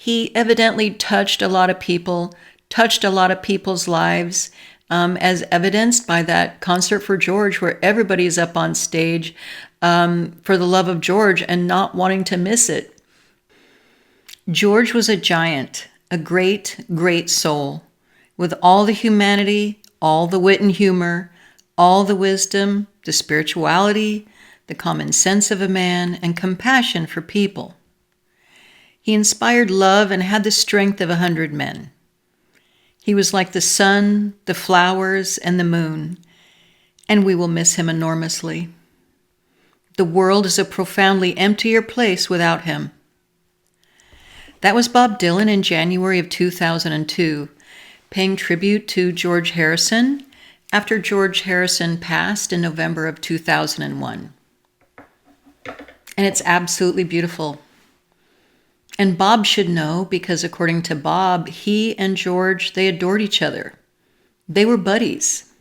he evidently touched a lot of people, touched a lot of people's lives, as evidenced by that Concert for George, where everybody's up on stage for the love of George and not wanting to miss it. George was a giant, a great, great soul, with all the humanity, all the wit and humor, all the wisdom, the spirituality, the common sense of a man, and compassion for people. He inspired love and had the strength of 100 men. He was like the sun, the flowers, and the moon, and we will miss him enormously. The world is a profoundly emptier place without him. That was Bob Dylan in January of 2002, paying tribute to George Harrison after George Harrison passed in November of 2001. And it's absolutely beautiful. And Bob should know, because according to Bob, he and George, they adored each other. They were buddies.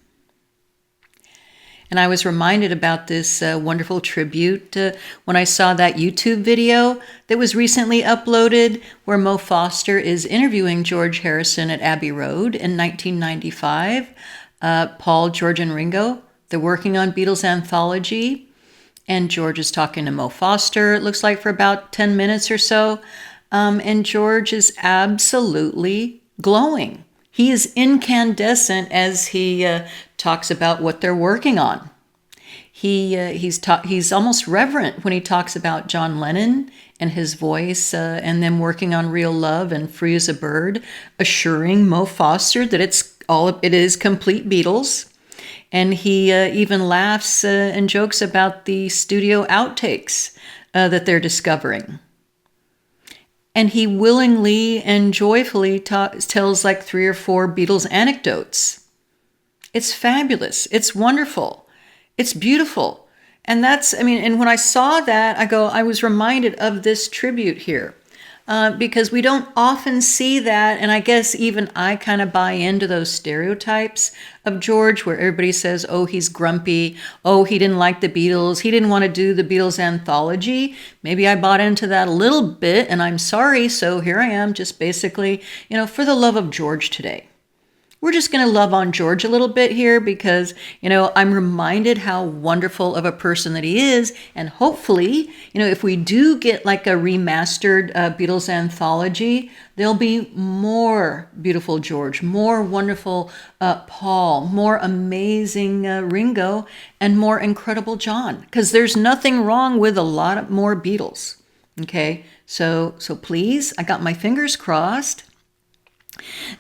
And I was reminded about this wonderful tribute when I saw that YouTube video that was recently uploaded where Mo Foster is interviewing George Harrison at Abbey Road in 1995. Paul, George, and Ringo, they're working on Beatles anthology. And George is talking to Mo Foster, it looks like, for about 10 minutes or so. And George is absolutely glowing. He is incandescent as he talks about what they're working on. He's almost reverent when he talks about John Lennon and his voice and them working on Real Love and Free as a Bird, assuring Mo Foster that it is complete Beatles. And he even laughs and jokes about the studio outtakes that they're discovering. And he willingly and joyfully tells like 3 or 4 Beatles anecdotes. It's fabulous. It's wonderful. It's beautiful. And and when I saw that, I was reminded of this tribute here. Because we don't often see that, and I guess even I kind of buy into those stereotypes of George where everybody says, oh, he's grumpy, oh, he didn't like the Beatles, he didn't want to do the Beatles anthology. Maybe I bought into that a little bit, and I'm sorry, so here I am just basically, for the love of George today. We're just going to love on George a little bit here because, I'm reminded how wonderful of a person that he is. And hopefully, if we do get like a remastered Beatles anthology, there'll be more beautiful George, more wonderful Paul, more amazing Ringo, and more incredible John. Because there's nothing wrong with a lot more Beatles. Okay, so please, I got my fingers crossed.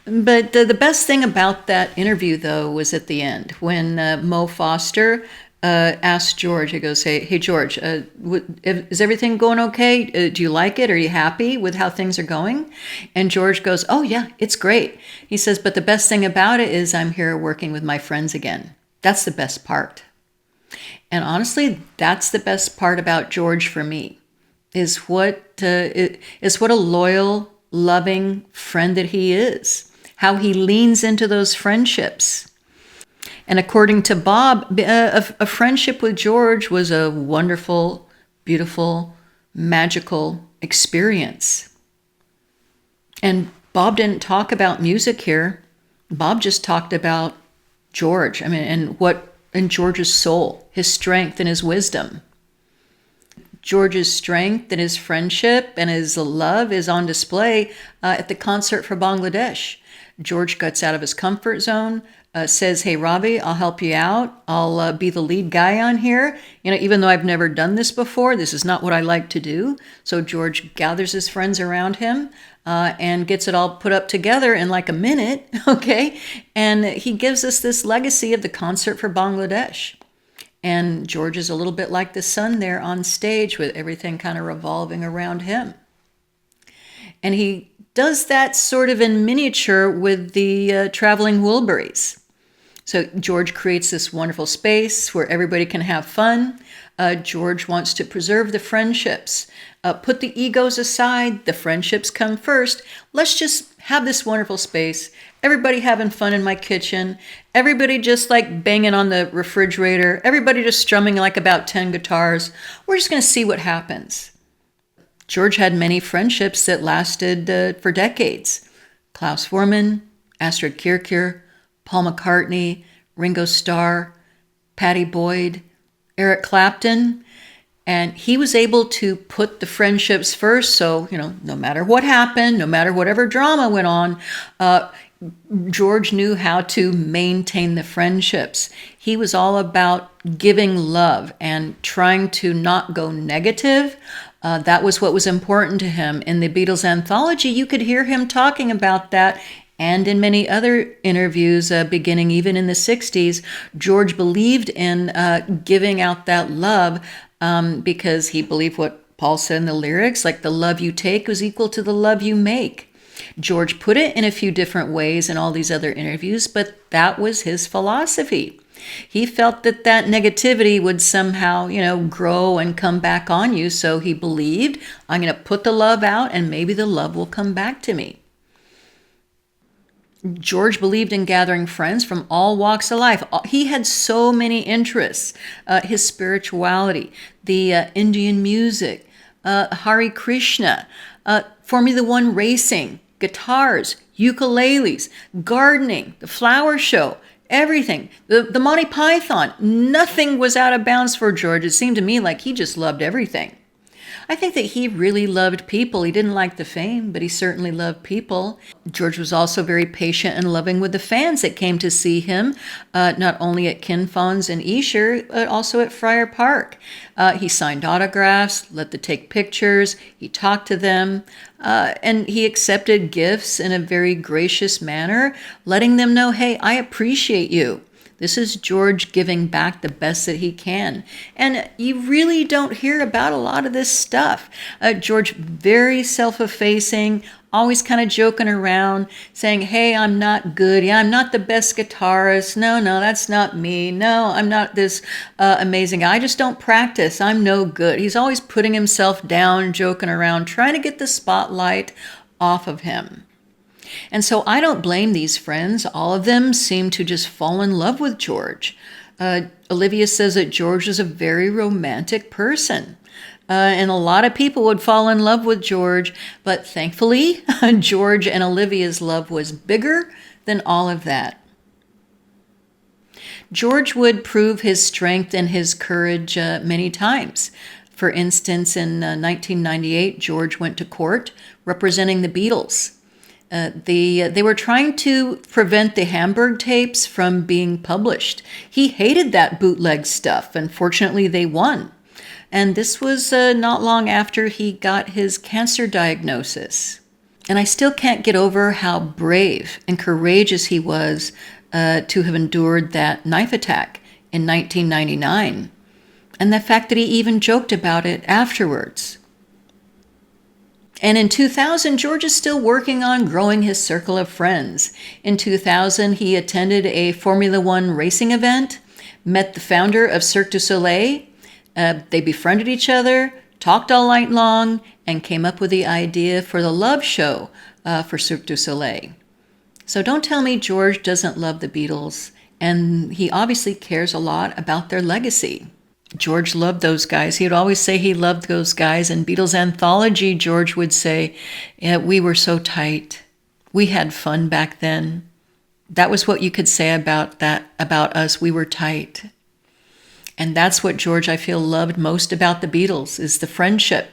But the best thing about that interview, though, was at the end when Mo Foster asked George. He goes, "Hey, George, is everything going okay? Do you like it? Are you happy with how things are going?" And George goes, "Oh yeah, it's great." He says, "But the best thing about it is I'm here working with my friends again. That's the best part." And honestly, that's the best part about George for me. Is what a loyal, loving friend that he is, how he leans into those friendships. And according to Bob, a friendship with George was a wonderful, beautiful, magical experience. And Bob didn't talk about music here. Bob just talked about George, and George's soul, his strength and his wisdom. George's strength and his friendship and his love is on display at the Concert for Bangladesh. George gets out of his comfort zone, says, "Hey, Robbie, I'll help you out. I'll be the lead guy on here. Even though I've never done this before, this is not what I like to do." So George gathers his friends around him and gets it all put up together in like a minute, okay? And he gives us this legacy of the Concert for Bangladesh. And George is a little bit like the sun there on stage with everything kind of revolving around him. And he does that sort of in miniature with the Traveling Wilburys. So George creates this wonderful space where everybody can have fun. George wants to preserve the friendships. Put the egos aside. The friendships come first. Let's just have this wonderful space. Everybody having fun in my kitchen. Everybody just like banging on the refrigerator. Everybody just strumming like about 10 guitars. We're just going to see what happens. George had many friendships that lasted for decades. Klaus Voormann, Astrid Kirchherr, Paul McCartney, Ringo Starr, Pattie Boyd, Eric Clapton. And he was able to put the friendships first. So, no matter what happened, no matter whatever drama went on, George knew how to maintain the friendships. He was all about giving love and trying to not go negative. That was what was important to him. In the Beatles anthology, you could hear him talking about that. And in many other interviews, beginning even in the 60s, George believed in giving out that love because he believed what Paul said in the lyrics, like the love you take was equal to the love you make. George put it in a few different ways in all these other interviews, but that was his philosophy. He felt that negativity would somehow, grow and come back on you. So he believed, I'm going to put the love out and maybe the love will come back to me. George believed in gathering friends from all walks of life. He had so many interests, his spirituality, the Indian music, Hare Krishna, Formula One racing, guitars, ukuleles, gardening, the flower show, everything. The Monty Python, nothing was out of bounds for George. It seemed to me like he just loved everything. I think that he really loved people. He didn't like the fame, but he certainly loved people. George was also very patient and loving with the fans that came to see him, not only at Kinfons and Esher, but also at Friar Park. He signed autographs, let them take pictures, he talked to them, and he accepted gifts in a very gracious manner, letting them know, hey, I appreciate you. This is George giving back the best that he can. And you really don't hear about a lot of this stuff. George, very self-effacing, always kind of joking around, saying, hey, I'm not good. Yeah, I'm not the best guitarist. No, that's not me. No, I'm not this amazing guy. I just don't practice. I'm no good. He's always putting himself down, joking around, trying to get the spotlight off of him. And so I don't blame these friends. All of them seem to just fall in love with George. Olivia says that George is a very romantic person. And a lot of people would fall in love with George, but thankfully, George and Olivia's love was bigger than all of that. George would prove his strength and his courage many times. For instance, in 1998, George went to court representing the Beatles. They were trying to prevent the Hamburg tapes from being published. He hated that bootleg stuff, and fortunately they won. And this was not long after he got his cancer diagnosis. And I still can't get over how brave and courageous he was to have endured that knife attack in 1999. And the fact that he even joked about it afterwards. And in 2000, George is still working on growing his circle of friends. In 2000, he attended a Formula One racing event, met the founder of Cirque du Soleil. They befriended each other, talked all night long, and came up with the idea for the Love Show for Cirque du Soleil. So don't tell me George doesn't love the Beatles, and he obviously cares a lot about their legacy. George loved those guys. He would always say he loved those guys. In Beatles anthology, George would say, yeah, we were so tight. We had fun back then. That was what you could say about us. We were tight. And that's what George, I feel, loved most about the Beatles, is the friendship.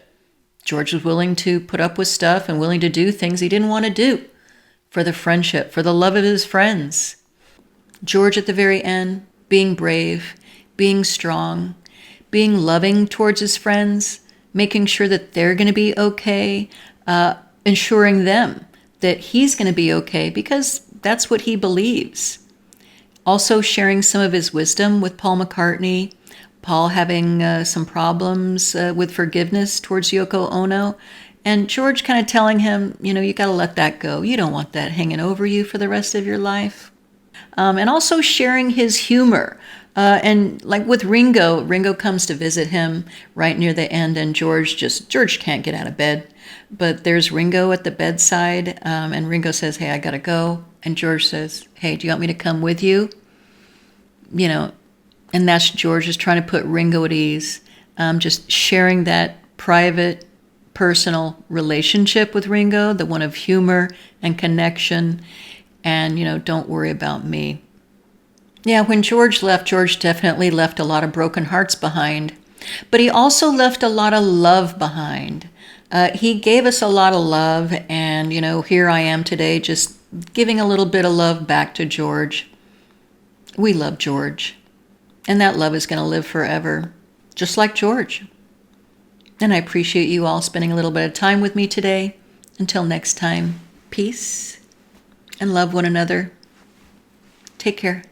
George was willing to put up with stuff and willing to do things he didn't want to do for the friendship, for the love of his friends. George at the very end, being brave, being strong, being loving towards his friends, making sure that they're going to be okay, ensuring them that he's going to be okay because that's what he believes. Also sharing some of his wisdom with Paul McCartney, Paul having some problems with forgiveness towards Yoko Ono, and George kind of telling him, you got to let that go. You don't want that hanging over you for the rest of your life. And also sharing his humor. And like with Ringo comes to visit him right near the end, and George can't get out of bed. But there's Ringo at the bedside, and Ringo says, hey, I gotta go. And George says, hey, do you want me to come with you? And that's George just trying to put Ringo at ease, just sharing that private personal relationship with Ringo, the one of humor and connection, and, don't worry about me. Yeah, when George left, George definitely left a lot of broken hearts behind, but he also left a lot of love behind. He gave us a lot of love, and, here I am today just giving a little bit of love back to George. We love George, and that love is going to live forever, just like George. And I appreciate you all spending a little bit of time with me today. Until next time, peace and love one another. Take care.